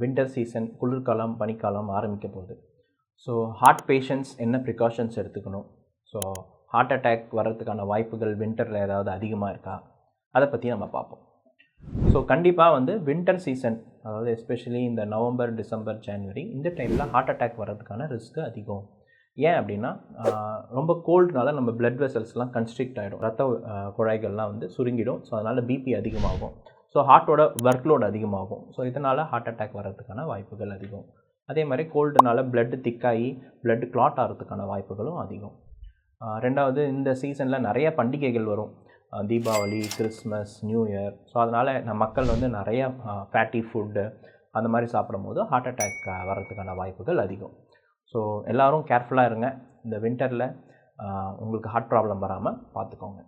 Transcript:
Winter season, குளிர்காலம், பனிக்காலம் ஆரம்பிக்க போகுது. ஸோ ஹார்ட் பேஷண்ட்ஸ் என்ன ப்ரிகாஷன்ஸ் எடுத்துக்கணும், ஸோ ஹார்ட் அட்டாக் வர்றதுக்கான வாய்ப்புகள் வின்டரில் ஏதாவது அதிகமாக இருக்கா, அதை பற்றி நம்ம பார்ப்போம். ஸோ கண்டிப்பாக வின்டர் சீசன், அதாவது எஸ்பெஷலி இந்த நவம்பர், டிசம்பர், ஜனவரி இந்த டைமில் ஹார்ட் அட்டாக் வர்றதுக்கான ரிஸ்க்கு அதிகம். ஏன் அப்படின்னா ரொம்ப கோல்டுனால நம்ம பிளட் வெசல்ஸ்லாம் கன்ஸ்ட்ரிக்ட் ஆகிடும், ரத்த குழாய்கள்லாம் சுருங்கிடும். ஸோ அதனால் பிபி அதிகமாகும். ஸோ ஹார்ட்டோட ஒர்க் லோட் அதிகமாகும். ஸோ இதனால் ஹார்ட் அட்டாக் வர்றதுக்கான வாய்ப்புகள் அதிகம். அதே மாதிரி கோல்டுனால பிளட்டு திக்காகி பிளட் கிளாட் ஆகிறதுக்கான வாய்ப்புகளும் அதிகம். ரெண்டாவது, இந்த சீசனில் நிறைய பண்டிகைகள் வரும். Deepavali, Christmas, new year. So அதனால் மக்கள் நிறைய ஃபேட்டி ஃபுட்டு அந்த மாதிரி சாப்பிடும் போது ஹார்ட் அட்டாக் வர்றதுக்கான வாய்ப்புகள் அதிகம். ஸோ எல்லோரும் கேர்ஃபுல்லாக இருங்க. இந்த வின்டரில் உங்களுக்கு ஹார்ட் ப்ராப்ளம் வராமல் பார்த்துக்கோங்க.